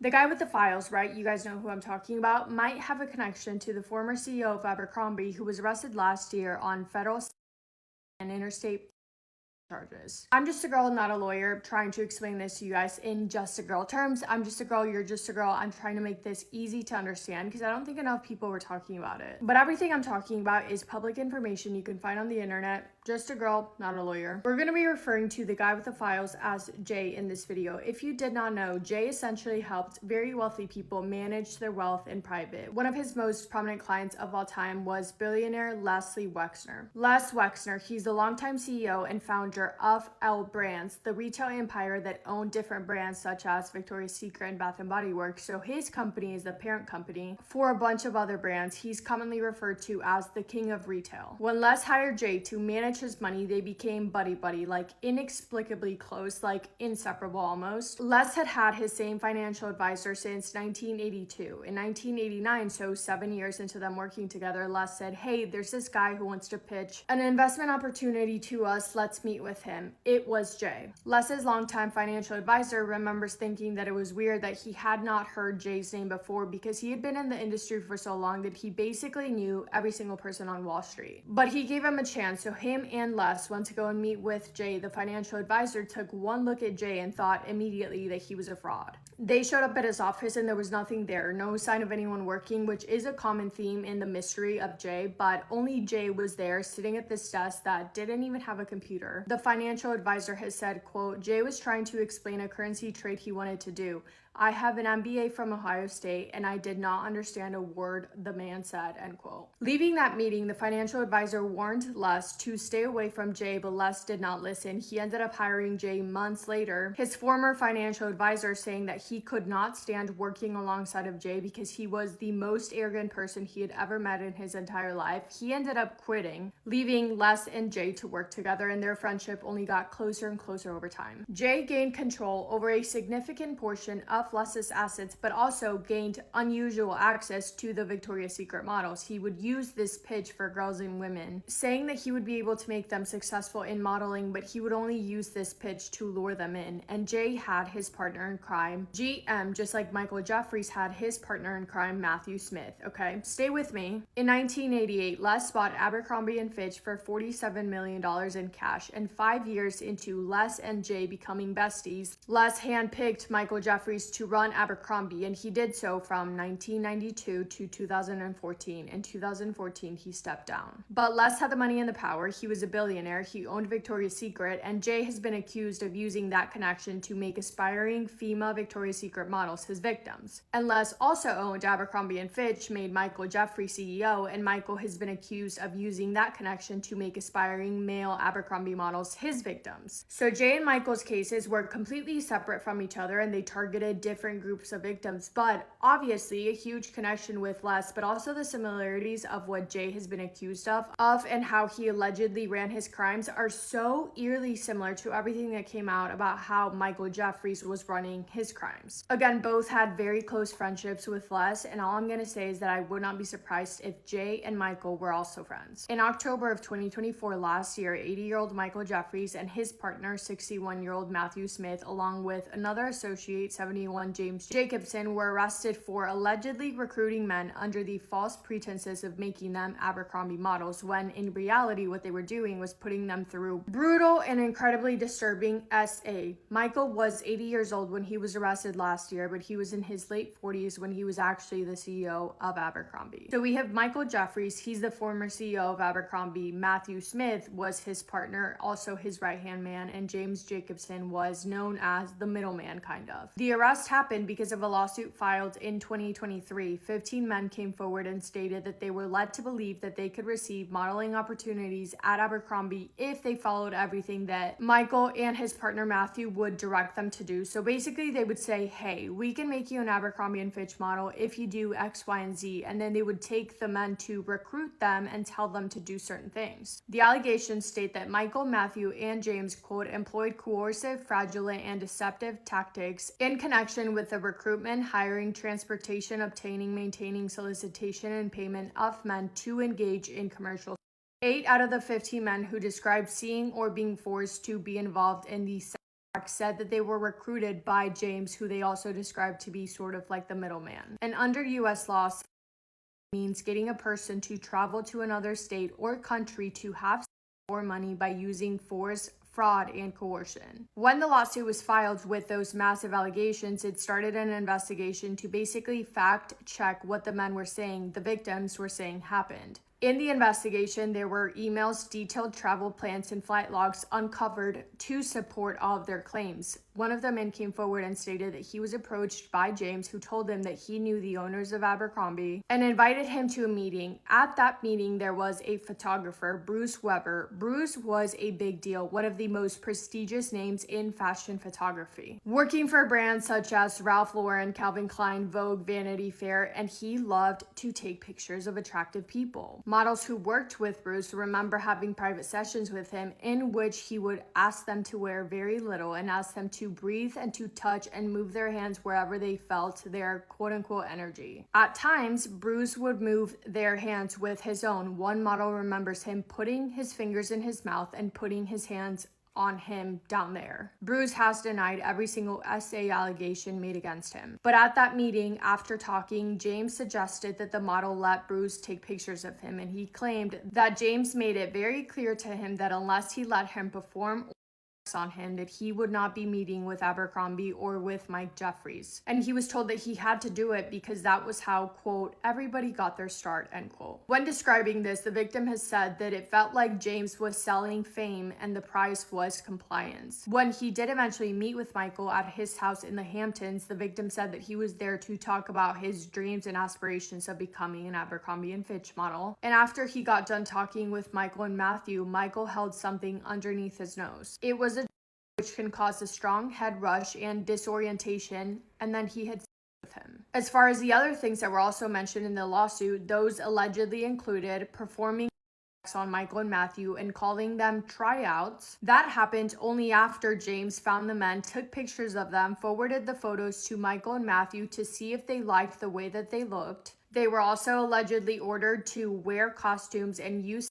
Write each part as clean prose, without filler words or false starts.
The guy with the files, right? You guys know who I'm talking about, might have a connection to the former CEO of Abercrombie who was arrested last year on federal and interstate charges. I'm just a girl, not a lawyer, trying to explain this to you guys in just a girl terms. I'm just a girl, you're just a girl. I'm trying to make this easy to understand because I don't think enough people were talking about it. But everything I'm talking about is public information you can find on the internet. Just a girl, not a lawyer. We're going to be referring to the guy with the files as Jay in this video. If you did not know, Jay essentially helped very wealthy people manage their wealth in private. One of his most prominent clients of all time was billionaire Leslie Wexner. Les Wexner, he's the longtime CEO and founder of L Brands, the retail empire that owned different brands such as Victoria's Secret and Bath & Body Works. So his company is the parent company for a bunch of other brands. He's commonly referred to as the king of retail. When Les hired Jay to manage his money, they became buddy-buddy, like inexplicably close, like inseparable almost. Les had had his same financial advisor since 1982. In 1989, so 7 years into them working together, Les said, hey, there's this guy who wants to pitch an investment opportunity to us. Let's meet with him. It was Jay. Les's longtime financial advisor remembers thinking that it was weird that he had not heard Jay's name before because he had been in the industry for so long that he basically knew every single person on Wall Street. But he gave him a chance, so him and Les went to go and meet with Jay. The financial advisor took one look at Jay and thought immediately that he was a fraud. They showed up at his office and there was nothing there, no sign of anyone working, which is a common theme in the mystery of Jay, but only Jay was there sitting at this desk that didn't even have a computer. The financial advisor has said, quote, Jay was trying to explain a currency trade he wanted to do. I have an MBA from Ohio State and I did not understand a word the man said, end quote. Leaving that meeting, the financial advisor warned Les to stay away from Jay, but Les did not listen. He ended up hiring Jay months later. His former financial advisor saying that he could not stand working alongside of Jay because he was the most arrogant person he had ever met in his entire life. He ended up quitting, leaving Les and Jay to work together, and their friendship only got closer and closer over time. Jay gained control over a significant portion of Les's assets, but also gained unusual access to the Victoria's Secret models. He would use this pitch for girls and women, saying that he would be able to make them successful in modeling, but he would only use this pitch to lure them in. And Jay had his partner in crime, GM, just like Michael Jeffries had his partner in crime, Matthew Smith. Okay, stay with me. In 1988, Les bought Abercrombie and Fitch for $47 million in cash, and 5 years into Les and Jay becoming besties, Les handpicked Michael Jeffries to run Abercrombie, and he did so from 1992 to 2014. In 2014, he stepped down. But Les had the money and the power. He was a billionaire. He owned Victoria's Secret, and Jay has been accused of using that connection to make aspiring female Victoria's Secret models his victims. And Les also owned Abercrombie and Fitch, made Michael Jeffries CEO, and Michael has been accused of using that connection to make aspiring male Abercrombie models his victims. So Jay and Michael's cases were completely separate from each other, and they targeted different groups of victims, but obviously a huge connection with Les, but also the similarities of what Jay has been accused of and how he allegedly ran his crimes are so eerily similar to everything that came out about how Michael Jeffries was running his crimes. Again, both had very close friendships with Les, and all I'm going to say is that I would not be surprised if Jay and Michael were also friends. In October of 2024 last year, 80-year-old Michael Jeffries and his partner, 61-year-old Matthew Smith, along with another associate, 71 James Jacobson, were arrested for allegedly recruiting men under the false pretenses of making them Abercrombie models, when in reality what they were doing was putting them through brutal and incredibly disturbing SA. Michael was 80 years old when he was arrested last year, but he was in his late 40s when he was actually the CEO of Abercrombie. So we have Michael Jeffries, he's the former CEO of Abercrombie. Matthew Smith was his partner, also his right-hand man, and James Jacobson was known as the middleman, kind of. The arrest happened because of a lawsuit filed in 2023. 15 men came forward and stated that they were led to believe that they could receive modeling opportunities at Abercrombie if they followed everything that Michael and his partner Matthew would direct them to do. So basically they would say, hey, we can make you an Abercrombie and Fitch model if you do X, Y, and Z, and then they would take the men to recruit them and tell them to do certain things. The allegations state that Michael, Matthew, and James, quote, employed coercive, fraudulent, and deceptive tactics in connection with the recruitment, hiring, transportation, obtaining, maintaining, solicitation, and payment of men to engage in commercial. 8 out of the 15 men who described seeing or being forced to be involved in the said that they were recruited by James, who they also described to be sort of like the middleman. And under US law, means getting a person to travel to another state or country to have more money by using force, fraud, and coercion. When the lawsuit was filed with those massive allegations, it started an investigation to basically fact check what the men were saying, the victims were saying happened. In the investigation, there were emails, detailed travel plans, and flight logs uncovered to support all of their claims. One of the men came forward and stated that he was approached by James, who told him that he knew the owners of Abercrombie and invited him to a meeting. At that meeting, there was a photographer, Bruce Weber. Bruce was a big deal, one of the most prestigious names in fashion photography, working for brands such as Ralph Lauren, Calvin Klein, Vogue, Vanity Fair, and he loved to take pictures of attractive people. Models who worked with Bruce remember having private sessions with him in which he would ask them to wear very little and ask them to breathe and to touch and move their hands wherever they felt their quote-unquote energy. At times, Bruce would move their hands with his own. One model remembers him putting his fingers in his mouth and putting his hands on him down there. Bruce has denied every single SA allegation made against him. But at that meeting, after talking, James suggested that the model let Bruce take pictures of him, and he claimed that James made it very clear to him that unless he let him perform on him, that he would not be meeting with Abercrombie or with Mike Jeffries. And he was told that he had to do it because that was how, quote, everybody got their start, end quote. When describing this, the victim has said that it felt like James was selling fame and the price was compliance. When he did eventually meet with Michael at his house in the Hamptons, the victim said that he was there to talk about his dreams and aspirations of becoming an Abercrombie and Fitch model. And after he got done talking with Michael and Matthew, Michael held something underneath his nose. It was which can cause a strong head rush and disorientation, and then he had sex with him. As far as the other things that were also mentioned in the lawsuit, those allegedly included performing sex on Michael and Matthew and calling them tryouts. That happened only after James found the men, took pictures of them, forwarded the photos to Michael and Matthew to see if they liked the way that they looked. They were also allegedly ordered to wear costumes and use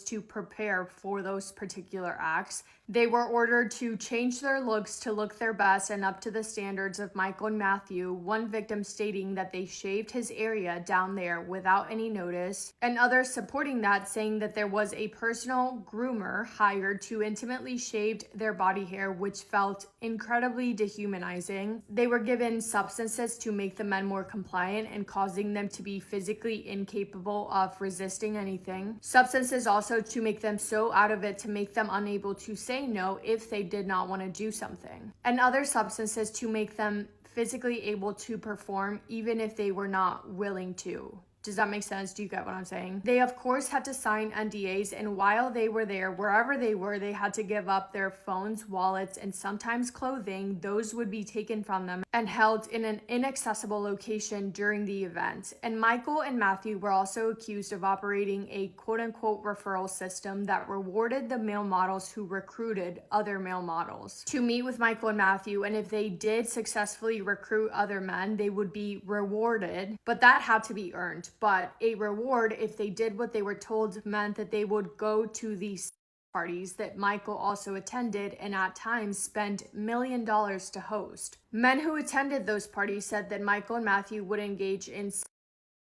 to prepare for those particular acts. They were ordered to change their looks to look their best and up to the standards of Michael and Matthew, one victim stating that they shaved his area down there without any notice, and others supporting that, saying that there was a personal groomer hired to intimately shave their body hair, which felt incredibly dehumanizing. They were given substances to make the men more compliant and causing them to be physically incapable of resisting anything. Substances also to make them so out of it to make them unable to say no if they did not want to do something, and other substances to make them physically able to perform even if they were not willing to. Does that make sense? Do you get what I'm saying? They, of course, had to sign NDAs, and while they were there, wherever they were, they had to give up their phones, wallets, and sometimes clothing. Those would be taken from them and held in an inaccessible location during the event. And Michael and Matthew were also accused of operating a quote-unquote referral system that rewarded the male models who recruited other male models to meet with Michael and Matthew, and if they did successfully recruit other men, they would be rewarded, but that had to be earned. But a reward, if they did what they were told, meant that they would go to these parties that Michael also attended and at times spent $1 million to host. Men who attended those parties said that Michael and Matthew would engage in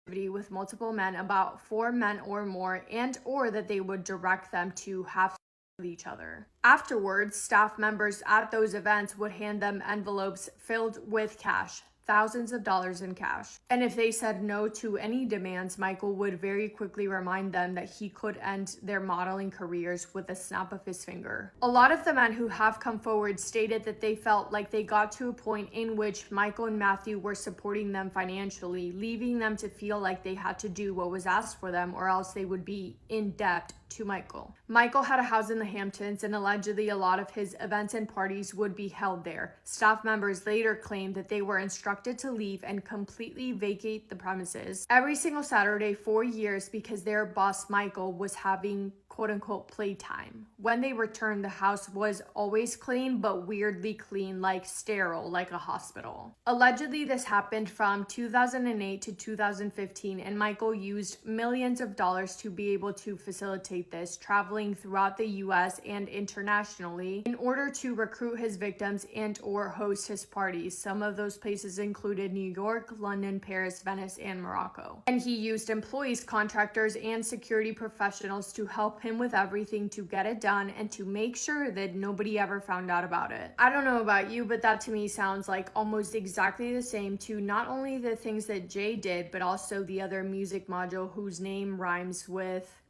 activity with multiple men, about 4 men or more, and or that they would direct them to have sex with each other. Afterwards, staff members at those events would hand them envelopes filled with cash, thousands of dollars in cash. And if they said no to any demands, Michael would very quickly remind them that he could end their modeling careers with a snap of his finger. A lot of the men who have come forward stated that they felt like they got to a point in which Michael and Matthew were supporting them financially, leaving them to feel like they had to do what was asked for them or else they would be in debt to Michael. Michael had a house in the Hamptons, and allegedly a lot of his events and parties would be held there. Staff members later claimed that they were instructed to leave and completely vacate the premises every single Saturday for years because their boss Michael was having quote unquote playtime. When they returned, the house was always clean, but weirdly clean, like sterile, like a hospital. Allegedly, this happened from 2008 to 2015, and Michael used millions of dollars to be able to facilitate this, traveling throughout the US and internationally in order to recruit his victims and or host his parties. Some of those places included New York, London, Paris, Venice, and Morocco. And he used employees, contractors, and security professionals to help him with everything to get it done and to make sure that nobody ever found out about it. I don't know about you, but that to me sounds like almost exactly the same to not only the things that Jay did, but also the other music module whose name rhymes with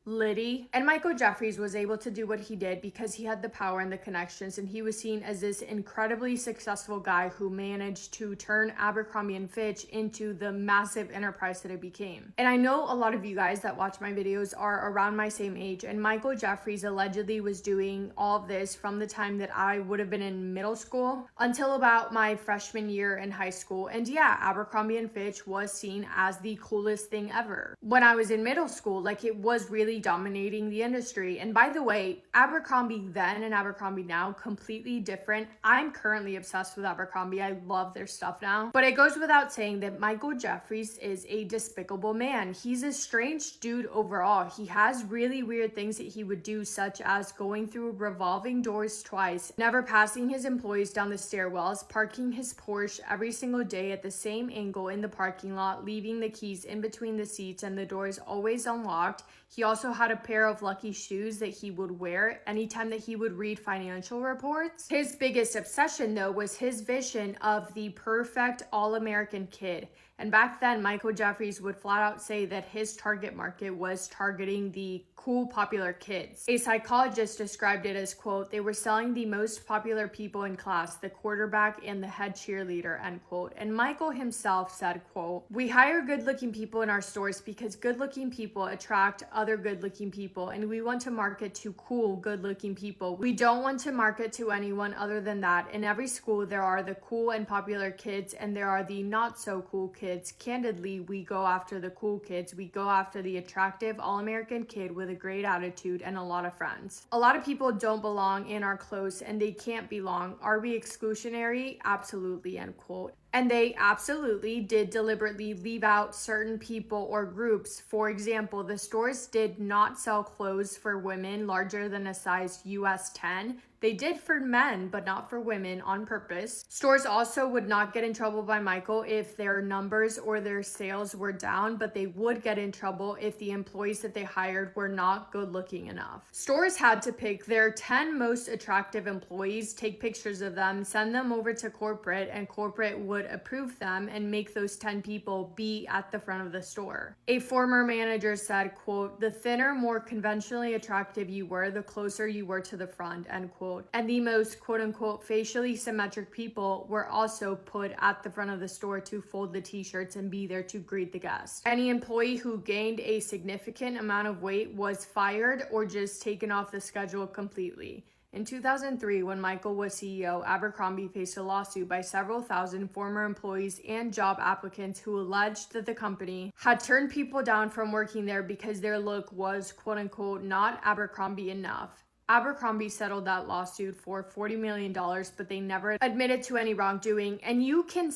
Liddy. And Michael Jeffries was able to do what he did because he had the power and the connections, and he was seen as this incredibly successful guy who managed to turn Abercrombie and Fitch into the massive enterprise that it became. And I know a lot of you guys that watch my videos are around my same age, and Michael Jeffries allegedly was doing all of this from the time that I would have been in middle school until about my freshman year in high school. And yeah, Abercrombie and Fitch was seen as the coolest thing ever. When I was in middle school, like, it was really dominating the industry. And by the way, Abercrombie then and Abercrombie now, completely different. I'm currently obsessed with Abercrombie. I love their stuff now. But it goes without saying that Michael Jeffries is a despicable man. He's a strange dude overall. He has really weird things that he would do, such as going through revolving doors twice, never passing his employees down the stairwells, parking his Porsche every single day at the same angle in the parking lot, leaving the keys in between the seats and the doors always unlocked. He also had a pair of lucky shoes that he would wear anytime that he would read financial reports. His biggest obsession, though, was his vision of the perfect all-American kid. And back then, Michael Jeffries would flat out say that his target market was targeting the cool, popular kids. A psychologist described it as, quote, "They were selling the most popular people in class, the quarterback and the head cheerleader," end quote. And Michael himself said, quote, "We hire good-looking people in our stores because good-looking people attract other good-looking people, and we want to market to cool, good-looking people. We don't want to market to anyone other than that. In every school, there are the cool and popular kids, and there are the not-so-cool kids. Candidly, we go after the cool kids. We go after the attractive all-American kid with a great attitude and a lot of friends. A lot of people don't belong and are close, and they can't belong. Are we exclusionary? Absolutely," end quote. And they absolutely did deliberately leave out certain people or groups. For example, the stores did not sell clothes for women larger than a size US 10. They did for men, but not for women, on purpose. Stores also would not get in trouble by Michael if their numbers or their sales were down, but they would get in trouble if the employees that they hired were not good looking enough. Stores had to pick their 10 most attractive employees, take pictures of them, send them over to corporate, and corporate would approve them and make those 10 people be at the front of the store. A former manager said, quote, "The thinner, more conventionally attractive you were, the closer you were to the front," end quote. And the most quote-unquote facially symmetric people were also put at the front of the store to fold the t-shirts and be there to greet the guests. Any employee who gained a significant amount of weight was fired or just taken off the schedule completely. In 2003, when Michael was CEO, Abercrombie faced a lawsuit by several thousand former employees and job applicants who alleged that the company had turned people down from working there because their look was quote-unquote not Abercrombie enough. Abercrombie settled that lawsuit for $40 million, but they never admitted to any wrongdoing. And you can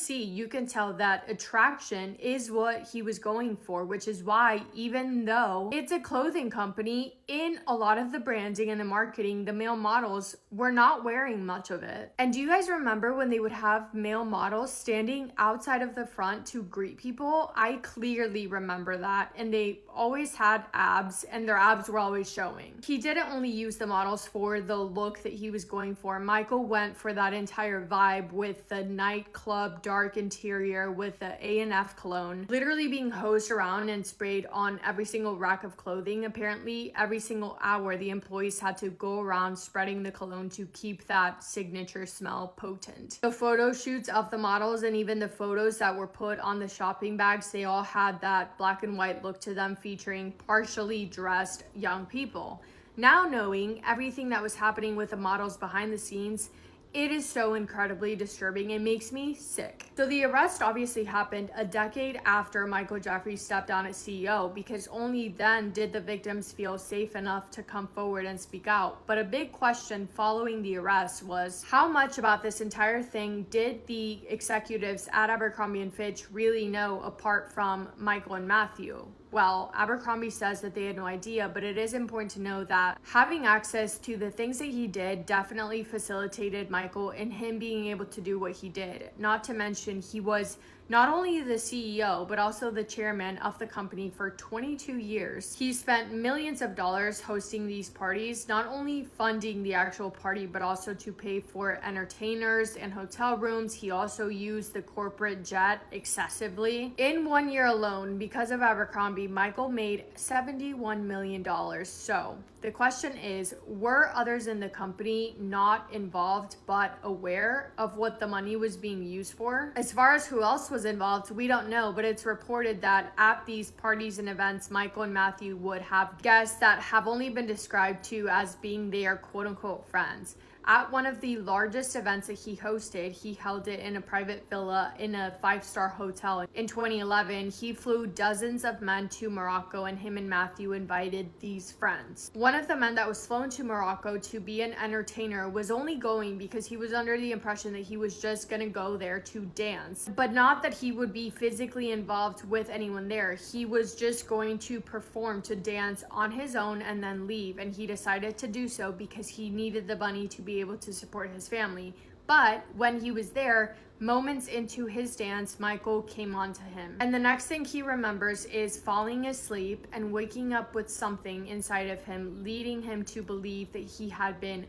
tell that attraction is what he was going for, which is why, even though it's a clothing company, in a lot of the branding and the marketing, the male models were not wearing much of it. And do you guys remember when they would have male models standing outside of the front to greet people? I clearly remember that. And they always had abs, and their abs were always showing. He didn't only use the models for the look that he was going for. Michael went for that entire vibe with the nightclub dark interior with the A&F cologne literally being hosed around and sprayed on every single rack of clothing. Apparently every single hour the employees had to go around spreading the cologne to keep that signature smell potent. The photo shoots of the models and even the photos that were put on the shopping bags, they all had that black and white look to them, featuring partially dressed young people. Now knowing everything that was happening with the models behind the scenes, It is so incredibly disturbing. It makes me sick. So the arrest obviously happened a decade after Michael Jeffries stepped down as CEO, because only then did the victims feel safe enough to come forward and speak out. But a big question following the arrest was, how much about this entire thing did the executives at Abercrombie and Fitch really know apart from Michael and Matthew? Well, Abercrombie says that they had no idea, but it is important to know that having access to the things that he did definitely facilitated Michael in him being able to do what he did. Not to mention, he was not only the CEO, but also the chairman of the company for 22 years. He spent millions of dollars hosting these parties, not only funding the actual party, but also to pay for entertainers and hotel rooms. He also used the corporate jet excessively. In 1 year alone, because of Abercrombie, Michael made $71 million. So the question is, were others in the company not involved but aware of what the money was being used for? As far as who else was involved, we don't know, but it's reported that at these parties and events, Michael and Matthew would have guests that have only been described to as being their quote-unquote friends. At one of the largest events that he hosted, he held it in a private villa in a 5-star hotel. In 2011, he flew dozens of men to Morocco, and him and Matthew invited these friends. One of the men that was flown to Morocco to be an entertainer was only going because he was under the impression that he was just gonna go there to dance, but not that he would be physically involved with anyone there. He was just going to perform, to dance on his own and then leave, and he decided to do so because he needed the money to be able to support his family. But when he was there, moments into his dance, Michael came on to him. And the next thing he remembers is falling asleep and waking up with something inside of him, leading him to believe that he had been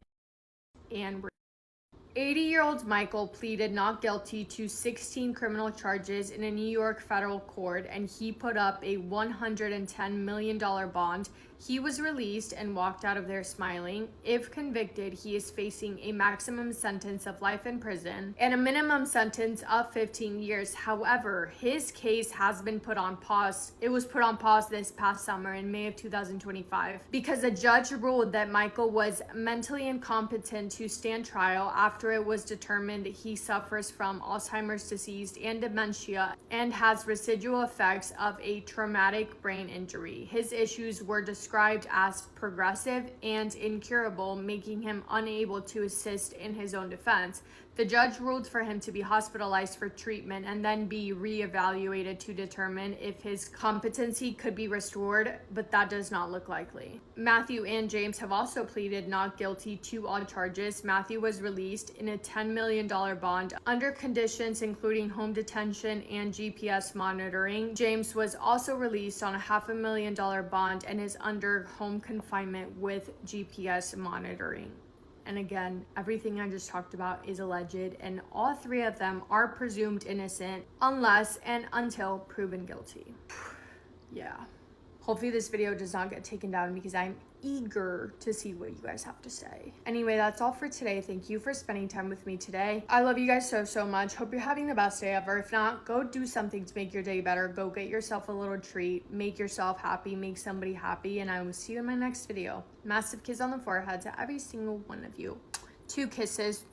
and 80-year-old Michael pleaded not guilty to 16 criminal charges in a New York federal court, and he put up a $110 million bond. He was released and walked out of there smiling. If convicted, he is facing a maximum sentence of life in prison and a minimum sentence of 15 years. However, his case has been put on pause. It was put on pause this past summer in May of 2025 because a judge ruled that Michael was mentally incompetent to stand trial after it was determined that he suffers from Alzheimer's disease and dementia and has residual effects of a traumatic brain injury. His issues were described as progressive and incurable, making him unable to assist in his own defense. The judge ruled for him to be hospitalized for treatment and then be reevaluated to determine if his competency could be restored, but that does not look likely. Matthew and James have also pleaded not guilty to all charges. Matthew was released in a $10 million bond under conditions including home detention and GPS monitoring. James was also released on a $500,000 bond and is under home confinement with GPS monitoring. And again, everything I just talked about is alleged, and all three of them are presumed innocent unless and until proven guilty. Yeah. Hopefully this video does not get taken down because I'm eager to see what you guys have to say. Anyway, that's all for today. Thank you for spending time with me today. I love you guys so much. Hope you're having the best day ever. If not, go do something to make your day better. Go get yourself a little treat. Make yourself happy. Make somebody happy. And I will see you in my next video. Massive kiss on the forehead to every single one of you. 2 kisses.